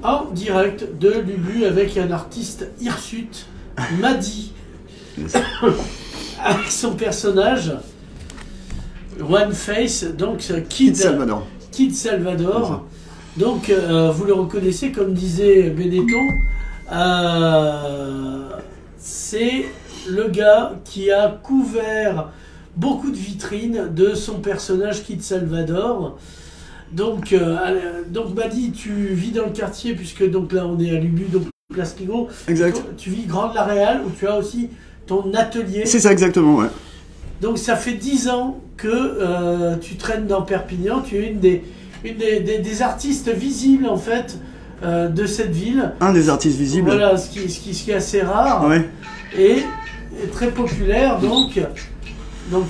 en direct de Lulu avec un artiste hirsute, Madi, avec son personnage One Face, donc Kid Salvador. Kid Salvador. Donc vous le reconnaissez, comme disait Benetton, c'est le gars qui a couvert beaucoup de vitrines de son personnage Kid Salvador. Donc Madi, tu vis dans le quartier, puisque donc là on est à Lubu, donc Place Pigault. Exact. Tu vis Grande La Réal, où tu as aussi ton atelier. C'est ça, exactement, ouais. Donc ça fait 10 ans que tu traînes dans Perpignan. Tu es une des artistes visibles en fait de cette ville. Un des artistes visibles. Voilà, ce qui est assez rare, ouais. et très populaire. Donc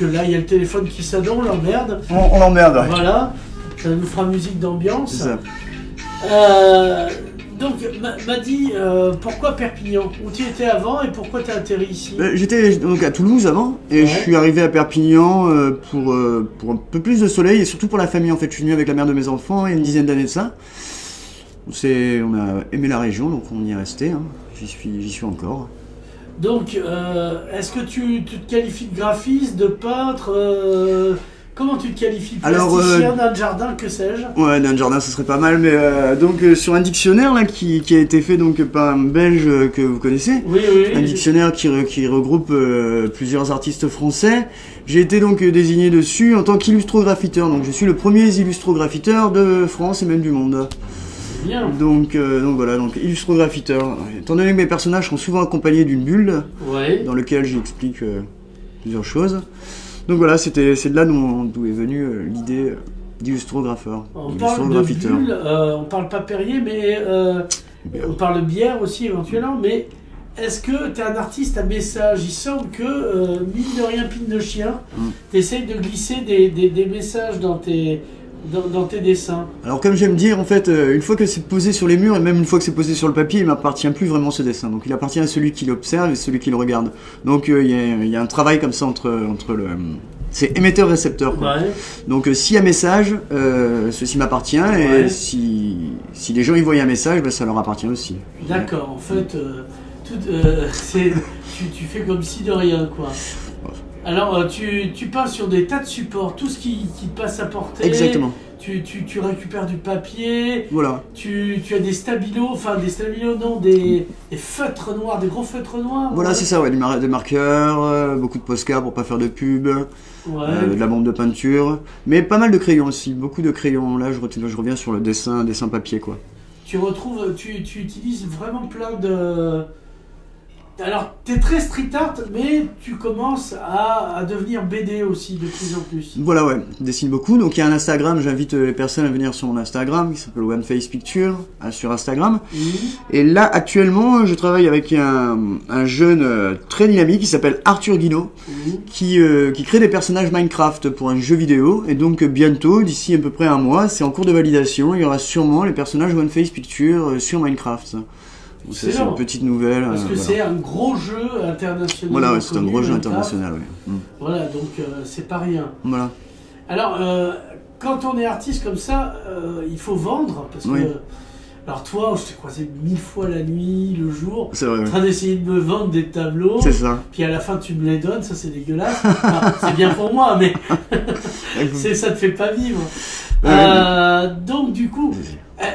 là il y a le téléphone qui sonne, on l'emmerde. On l'emmerde. Ouais. Voilà, ça nous fera musique d'ambiance. C'est ça. Donc, m'a dit pourquoi Perpignan? Où tu étais avant et pourquoi tu as atterri ici? J'étais donc à Toulouse avant, et je suis arrivé à Perpignan pour un peu plus de soleil et surtout pour la famille. En fait, je suis venu avec la mère de mes enfants il y a une dizaine d'années de ça. On a aimé la région, donc on y est resté. Hein. J'y suis encore. Donc, est-ce que tu te qualifies de graphiste, de peintre comment tu te qualifies? Plasticien d'un jardin, que sais-je? Ouais, d'un jardin, ce serait pas mal, mais donc sur un dictionnaire là qui a été fait donc par un Belge que vous connaissez, un dictionnaire qui regroupe plusieurs artistes français. J'ai été donc désigné dessus en tant qu'illustrographiteur, donc je suis le premier illustrographiteur de France et même du monde. Bien. Donc voilà, donc illustrographiteur. Étant donné que mes personnages sont souvent accompagnés d'une bulle, dans laquelle j'explique plusieurs choses. Donc voilà, c'est de là d'où est venue l'idée d'illustrographeur. On parle de bulle, on parle pas Perrier, mais on parle de bière aussi éventuellement, mais est-ce que tu es un artiste à message? Il semble que, mine de rien, pine de chien, tu essayes de glisser des messages dans tes dessins. Alors comme j'aime dire, en fait, une fois que c'est posé sur les murs, et même une fois que c'est posé sur le papier, il m'appartient plus vraiment ce dessin. Donc il appartient à celui qui l'observe et celui qui le regarde. Donc il y a un travail comme ça entre le... C'est émetteur-récepteur. Ouais. Donc s'il y a message, ceci m'appartient, et si les gens y voient un message, ben, ça leur appartient aussi. D'accord, en fait, tu fais comme si de rien, quoi. Alors, tu peins sur des tas de supports, tout ce qui te passe à portée. Exactement. Tu récupères du papier. Voilà. Tu as des stabilos, des feutres noirs, des gros feutres noirs. Voilà, c'est ça, ouais, des marqueurs, beaucoup de Posca pour pas faire de pub, de la bombe de peinture, mais pas mal de crayons aussi, beaucoup de crayons. Là, je reviens sur le dessin papier, quoi. Tu utilises vraiment plein de... Alors, tu es très street art, mais tu commences à devenir BD aussi de plus en plus. Voilà, ouais, je dessine beaucoup. Donc, il y a un Instagram, j'invite les personnes à venir sur mon Instagram, qui s'appelle One Face Picture, sur Instagram. Et là, actuellement, je travaille avec un jeune très dynamique qui s'appelle Arthur Guinaud, qui crée des personnages Minecraft pour un jeu vidéo. Et donc, bientôt, d'ici à peu près un mois, c'est en cours de validation, il y aura sûrement les personnages One Face Picture sur Minecraft. C'est une petite nouvelle. Parce que c'est un gros jeu international. Voilà, ouais, c'est un gros jeu international, oui. Voilà, donc c'est pas rien. Voilà. Alors, quand on est artiste comme ça, il faut vendre, parce que... Alors toi, je t'ai croisé 1000 fois la nuit, le jour, en train d'essayer de me vendre des tableaux. C'est ça. Puis à la fin, tu me les donnes, ça c'est dégueulasse. Enfin, c'est bien pour moi, mais ça te fait pas vivre. Donc du coup...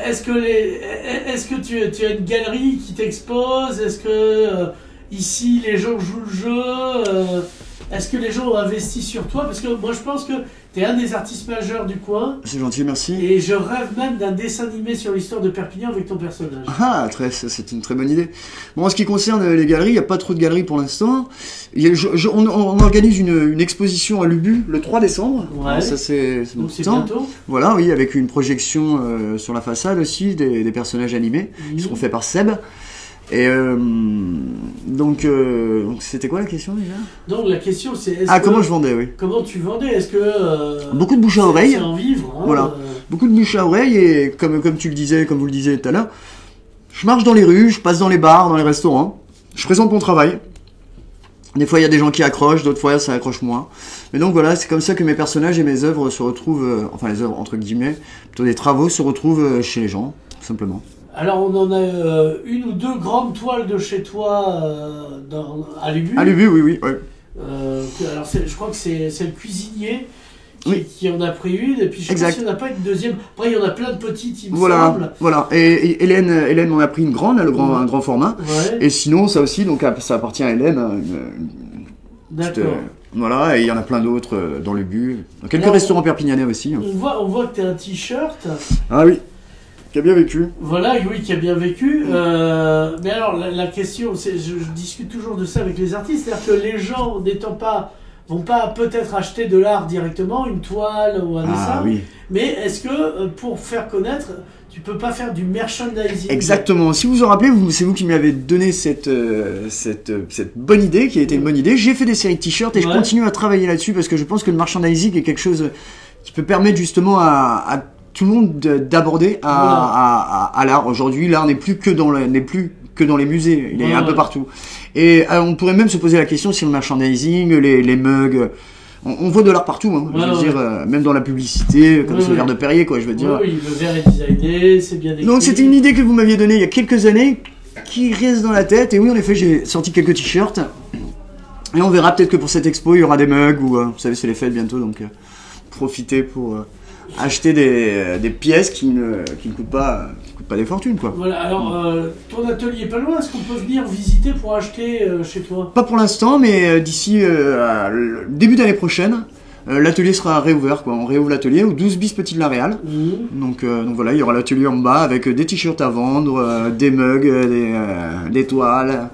Est-ce que tu as une galerie qui t'expose? Est-ce que ici les gens jouent le jeu? Est-ce que les gens ont investi sur toi? Parce que moi je pense que tu es un des artistes majeurs du coin. C'est gentil, merci. Et je rêve même d'un dessin animé sur l'histoire de Perpignan avec ton personnage. Ah, c'est une très bonne idée. Bon, en ce qui concerne les galeries, il n'y a pas trop de galeries pour l'instant. On organise une exposition à Lubu le 3 décembre. Ouais. Ça, c'est bientôt. Voilà, oui, avec une projection sur la façade aussi, des personnages animés qui seront faits par Seb. Et donc c'était quoi la question déjà? Donc la question c'est comment je vendais, oui. Comment tu vendais? Est-ce que beaucoup de bouche à oreille. C'est en vivre, hein, voilà. Beaucoup de bouche à oreille, et comme vous le disiez tout à l'heure, je marche dans les rues, je passe dans les bars, dans les restaurants, je présente mon travail. Des fois il y a des gens qui accrochent, d'autres fois ça accroche moins. Mais donc voilà, c'est comme ça que mes personnages et mes œuvres se retrouvent, enfin les œuvres entre guillemets, plutôt des travaux se retrouvent chez les gens, tout simplement. Alors, on en a une ou deux grandes toiles de chez toi à Lubu. À Lubu, oui, oui. Ouais. Alors, je crois que c'est le cuisinier Oui. qui en a pris une, et puis je Exact. pense qu'il n'y en a pas une deuxième. Après, il y en a plein de petites, il me Voilà, semble. voilà. Et Hélène m'en a pris une grande, là, un grand format. Ouais, Et sinon, ça aussi, donc ça appartient à Hélène. Hein, petite, d'accord. voilà, et il y en a plein d'autres dans le but. Dans quelques Alors, restaurants perpignanais aussi. Hein. On voit que tu as un t-shirt. Ah oui, qui a bien vécu. Voilà, oui, qui a bien vécu. Mais alors, la question, je discute toujours de ça avec les artistes, c'est-à-dire que les gens vont pas peut-être acheter de l'art directement, une toile ou un dessin, oui. mais est-ce que pour faire connaître, tu peux pas faire du merchandising? Exactement. Si vous vous en rappelez, c'est vous qui m'avez donné cette bonne idée, qui a été une bonne idée. J'ai fait des séries de t-shirts et je continue à travailler là-dessus parce que je pense que le merchandising est quelque chose qui peut permettre justement à tout le monde d'aborder à l'art. Aujourd'hui, l'art n'est plus que dans les musées, il est un peu partout. Et on pourrait même se poser la question si le merchandising, les mugs, on voit de l'art partout, hein, je veux dire, même dans la publicité, comme ce verre de Perrier, quoi, je veux dire. Oui, le verre est designé, c'est bien décrit. Donc c'était une idée que vous m'aviez donnée il y a quelques années, qui reste dans la tête, et oui, en effet, j'ai sorti quelques t-shirts, et on verra peut-être que pour cette expo, il y aura des mugs, ou, vous savez, c'est les fêtes bientôt, donc profitez pour acheter des pièces qui ne coûtent pas des fortunes, quoi. Voilà, alors ton atelier est pas loin, est-ce qu'on peut venir visiter pour acheter chez toi? Pas pour l'instant, mais d'ici début d'année prochaine, l'atelier sera réouvert, quoi. On réouvre l'atelier au 12 bis Petit de la Réal. Donc voilà, il y aura l'atelier en bas avec des t-shirts à vendre, des mugs, des toiles,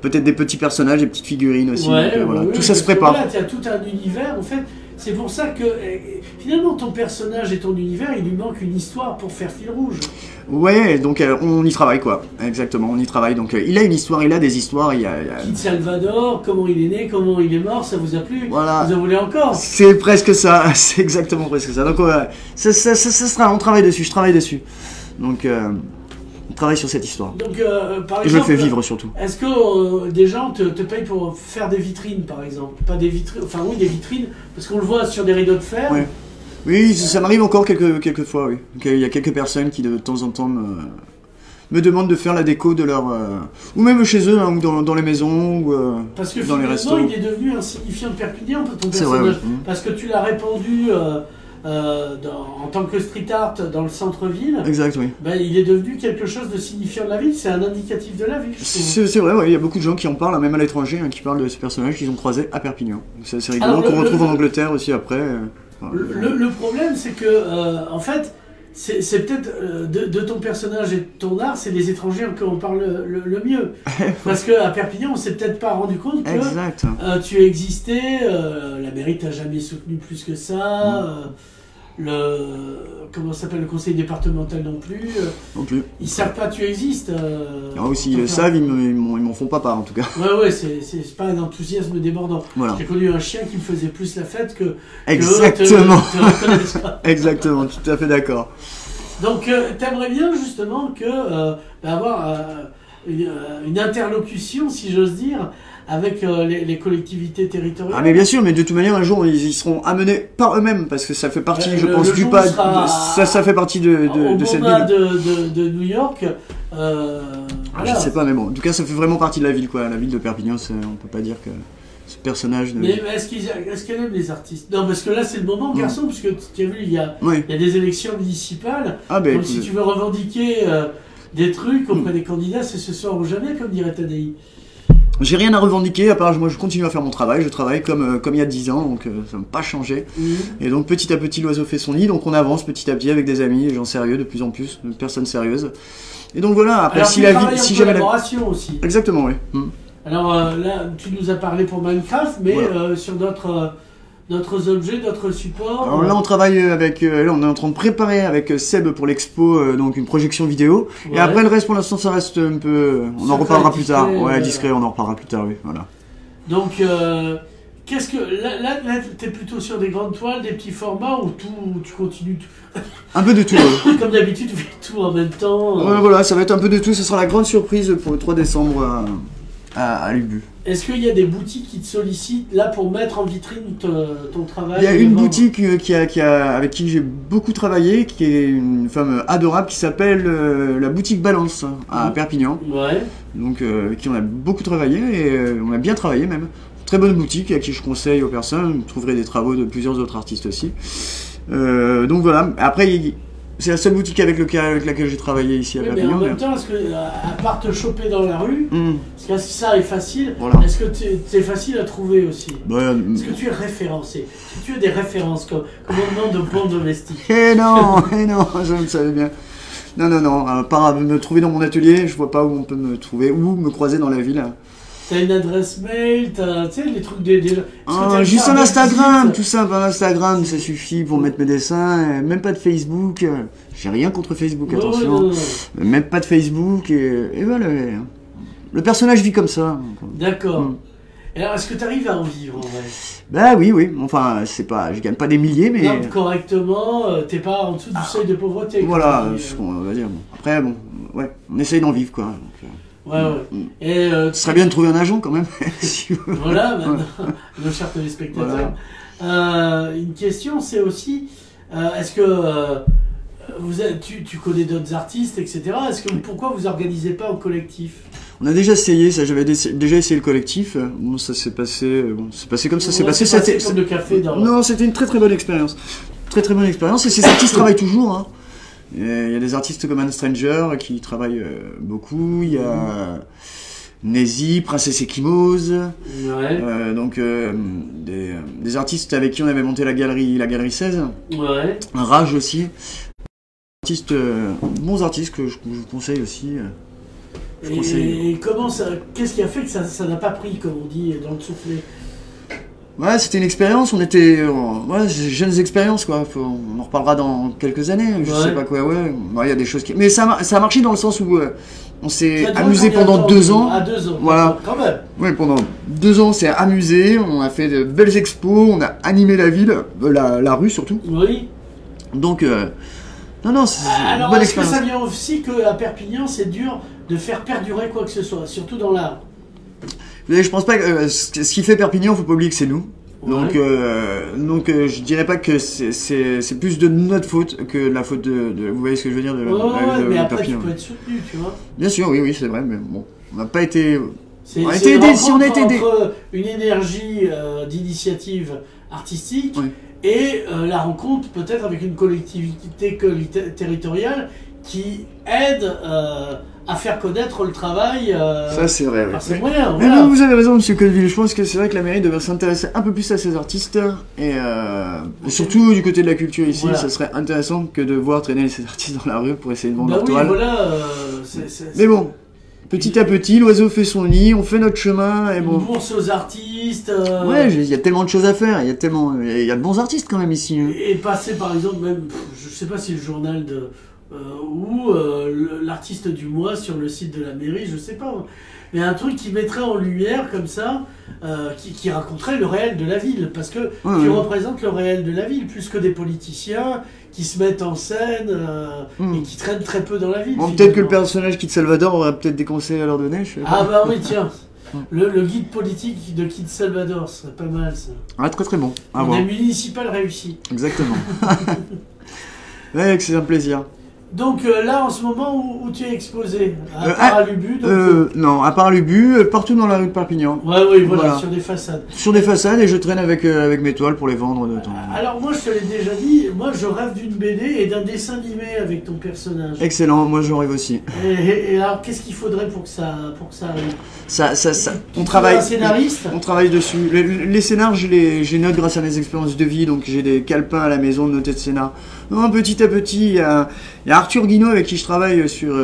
peut-être des petits personnages, des petites figurines aussi. Ouais, donc, voilà, oui, tout ça se prépare. Là, tu as tout un univers, en fait. C'est pour ça que finalement ton personnage et ton univers, il lui manque une histoire pour faire fil rouge. Ouais, donc on y travaille, quoi. Exactement, on y travaille. Donc il a une histoire, il a des histoires. Kid Salvador, comment il est né, comment il est mort, ça vous a plu? Voilà. Vous en voulez encore? C'est presque ça, c'est exactement presque ça. Donc ça sera, on travaille dessus, je travaille dessus. Donc on travaille sur cette histoire. Donc par exemple, et je le fais vivre surtout. Est-ce que des gens te payent pour faire des vitrines, par exemple? Pas des vitrines, enfin oui, des vitrines, parce qu'on le voit sur des rideaux de fer. Ouais. Oui, ça m'arrive encore quelques fois, oui. Donc, il y a quelques personnes qui de temps en temps me demandent de faire la déco de leur... ou même chez eux, hein, ou dans les maisons, ou parce que dans les restos. finalement, il est devenu insignifiant de Perpignan, ton personnage. Vrai, oui. Parce que tu l'as répandu en tant que street art dans le centre-ville. Exact, oui. Ben, il est devenu quelque chose de signifiant de la ville, c'est un indicatif de la ville. C'est vrai, ouais. Il y a beaucoup de gens qui en parlent, même à l'étranger, hein, qui parlent de ce personnage qu'ils ont croisé à Perpignan. C'est assez rigolo, qu'on retrouve en Angleterre aussi après. Le problème, c'est que, en fait, c'est peut-être de ton personnage et de ton art, c'est les étrangers qui en parlent le mieux. Parce qu'à Perpignan, on s'est peut-être pas rendu compte que tu existais, la mairie t'a jamais soutenu plus que ça, comment ça s'appelle, le conseil départemental non plus. Non plus. Ils savent pas que tu existes. Aussi, ils le savent, ils m'en font pas part en tout cas. Ouais, c'est pas un enthousiasme débordant. Voilà. J'ai connu un chien qui me faisait plus la fête que exactement. te Exactement, tout à fait d'accord. Donc, t'aimerais bien justement avoir une interlocution, si j'ose dire, avec les collectivités territoriales. Ah mais bien sûr, mais de toute manière un jour ils seront amenés par eux-mêmes parce que ça fait partie, je pense, du pas. Ça fait partie de cette ville. de New York. Voilà. Je sais pas, mais bon, en tout cas ça fait vraiment partie de la ville, quoi. La ville de Perpignan, on peut pas dire que ce personnage. Mais est-ce qu'elle aime les artistes? Non, parce que là c'est le moment, garçon, parce que tu as vu, il y a des élections municipales. Ah, ben, donc si tu veux revendiquer des trucs auprès des candidats, c'est ce soir ou jamais, comme dirait Tadei. J'ai rien à revendiquer, à part moi je continue à faire mon travail, je travaille comme il y a 10 ans, donc ça n'a pas changé. Et donc petit à petit l'oiseau fait son nid, donc on avance petit à petit avec des amis, des gens sérieux, de plus en plus, de personnes sérieuses. Et donc voilà, après alors, si la vie... Si collaboration aussi. Exactement, oui. Alors là, tu nous as parlé pour Minecraft, mais sur d'autres objets, d'autres supports. Alors là on travaille avec, là on est en train de préparer avec Seb pour l'expo, donc une projection vidéo. Et après le reste pour l'instant ça reste un peu, on en reparlera plus tard. Ouais, discret, on en reparlera plus tard, oui, voilà. Donc qu'est-ce que là t'es plutôt sur des grandes toiles, des petits formats ou tu continues tout... Un peu de tout. Comme d'habitude, tu fais tout en même temps. Ouais, voilà, ça va être un peu de tout. Ce sera la grande surprise pour le 3 décembre à l'Ubu. Est-ce qu'il y a des boutiques qui te sollicitent là pour mettre en vitrine ton travail? Il y a une boutique avec qui j'ai beaucoup travaillé, qui est une femme adorable, qui s'appelle la boutique Balance à Perpignan. Ouais. Donc avec qui on a beaucoup travaillé et on a bien travaillé même. Très bonne boutique à qui je conseille aux personnes. Vous trouverez des travaux de plusieurs autres artistes aussi. Donc voilà. Après, c'est la seule boutique avec laquelle j'ai travaillé ici à Perpignan. Mais en même temps, est-ce que, à part te choper dans la rue, parce que ça est facile, voilà. Est-ce que c'est facile à trouver aussi? Est-ce que tu es référencé? Est-ce que tu as des références comme nom de plan domestique? non, je le savais bien. Non, à part me trouver dans mon atelier, je vois pas où on peut me trouver, ou me croiser dans la ville. T'as une adresse mail, tu sais, les trucs juste un Instagram, tout ça, par Instagram, ça suffit pour mettre mes dessins, même pas de Facebook, j'ai rien contre Facebook, attention, non. Même pas de Facebook, et voilà, le personnage vit comme ça. D'accord. Et alors, est-ce que tu arrives à en vivre en vrai? Bah oui, enfin, je gagne pas des milliers, mais... Non, correctement, t'es pas en dessous du seuil de pauvreté. Voilà, ce qu'on va dire. Après, ouais, on essaye d'en vivre, quoi. Donc, ouais. Et, ce serait bien de trouver un agent quand même. Voilà, nos chers téléspectateurs. Voilà. Une question, c'est aussi, est-ce que tu connais d'autres artistes, etc. Pourquoi vous organisez pas en collectif? On a déjà essayé ça, j'avais déjà essayé le collectif. Bon, ça s'est passé, comme ça s'est passé. C'était comme le café dans... Non, c'était une très bonne expérience. Très bonne expérience. Et ces artistes travaillent toujours. Hein. Il y a des artistes comme Anne Stranger qui travaillent beaucoup. Il y a Nézi, Princesse Ekimose. Ouais. Donc des artistes avec qui on avait monté la galerie 16. Ouais. Un Rage aussi. Bons artistes que je vous conseille aussi. Et comment ça, qu'est-ce qui a fait que ça n'a pas pris, comme on dit, dans le soufflet? Ouais, c'était une expérience, on était... jeunes expériences, quoi. On en reparlera dans quelques années, je sais pas quoi, il y a des choses qui... Mais ça a marché dans le sens où on s'est amusé pendant 2 ans. À 2 ans, voilà. Quand même. Ouais, pendant 2 ans, on s'est amusé, on a fait de belles expos, on a animé la ville, la rue surtout. Oui. Donc, non, c'est une bonne expérience. Alors, est-ce que ça vient aussi qu'à Perpignan, c'est dur de faire perdurer quoi que ce soit, surtout dans l'art? Je pense pas que ce qui fait Perpignan, faut pas oublier que c'est nous. Ouais. Donc je dirais pas que c'est plus de notre faute que de la faute de vous voyez ce que je veux dire, de mais après Perpignan. tu peux être soutenu, tu vois. Bien sûr, oui, c'est vrai, mais bon, on n'a pas été... On a été aidé, si on a été aidé. Entre une énergie d'initiative artistique et la rencontre peut-être avec une collectivité territoriale qui aide à faire connaître le travail. Ça c'est vrai. C'est moyen. Mais non, vous avez raison, Monsieur Codeville. Je pense que c'est vrai que la mairie devrait s'intéresser un peu plus à ces artistes et surtout du côté de la culture ici, ça serait intéressant que de voir traîner ces artistes dans la rue pour essayer de vendre leur toile. Mais bon. Petit à petit, l'oiseau fait son nid, on fait notre chemin et bon. Une bourse aux artistes. Ouais, il y a tellement de choses à faire, il y a de bons artistes quand même ici. Hein. Et passer par exemple même, je sais pas si le journal ou l'artiste du mois sur le site de la mairie, je sais pas. Mais un truc qui mettrait en lumière comme ça, qui raconterait le réel de la ville, parce que tu représentes le réel de la ville, plus que des politiciens qui se mettent en scène et qui traînent très peu dans la ville. Bon, peut-être que le personnage Kid Salvador aurait peut-être des conseils à leur donner. Je sais pas. Ah bah oui, tiens, le guide politique de Kid Salvador, ce serait pas mal ça. Ah, très bon. On est municipal réussi. Exactement. Ouais, c'est un plaisir. Donc là, en ce moment, où tu es exposé? À part à l'Ubu Non, à part l'Ubu, partout dans la rue de Perpignan. Oui, voilà, sur des façades. Sur des façades, et je traîne avec mes toiles pour les vendre de temps. Alors moi, je te l'ai déjà dit, moi je rêve d'une BD et d'un dessin animé avec ton personnage. Excellent, moi j'en rêve aussi. Et alors, qu'est-ce qu'il faudrait pour que ça arrive? On travaille. Un scénariste? On travaille dessus. Les scénars, je note grâce à mes expériences de vie, donc j'ai des calepins à la maison de noter de scénar. Non, petit à petit, il y a Arthur Guinaud avec qui je travaille sur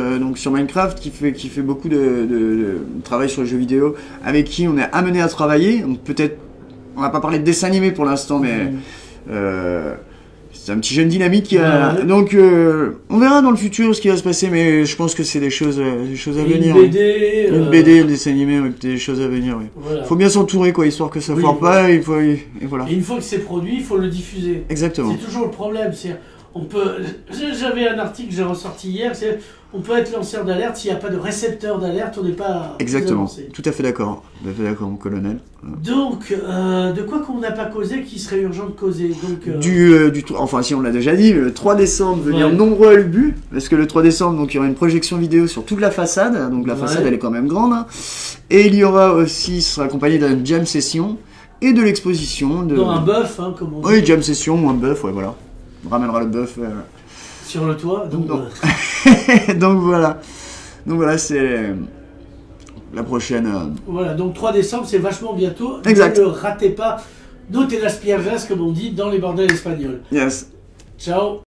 Minecraft, qui fait beaucoup de travail sur les jeux vidéo, avec qui on est amené à travailler. Donc peut-être, on va pas parler de dessin animé pour l'instant, mais c'est un petit jeune dynamique qui a... Donc on verra dans le futur ce qui va se passer, mais je pense que c'est des choses à venir. Une BD, un dessin animé, des choses à venir. Oui. Voilà. Faut bien s'entourer, quoi, histoire que ça foire pas. Et voilà. Et une fois que c'est produit, il faut le diffuser. Exactement. C'est toujours le problème. J'avais un article que j'ai ressorti hier, on peut être lanceur d'alerte, s'il n'y a pas de récepteur d'alerte, on n'est pas Exactement, tout à fait d'accord. Tout à fait d'accord, mon colonel. Donc, de quoi qu'on n'a pas causé, qui serait urgent de causer donc, enfin, si on l'a déjà dit, le 3 décembre, venir nombreux à l'UBU, parce que le 3 décembre, donc, il y aura une projection vidéo sur toute la façade, donc la façade, elle est quand même grande, hein. Et il y aura aussi, ce sera accompagné d'une jam session, et de l'exposition. Dans un bœuf, hein, comme on dit. Oui, jam session ou un bœuf, ouais, voilà. On ramènera le bœuf. Sur le toit, donc... donc voilà. Donc voilà, c'est la prochaine... Voilà, donc 3 décembre, c'est vachement bientôt. Exact. Ne le ratez pas. Notez las piernas, comme on dit, dans les bordels espagnols. Yes. Ciao.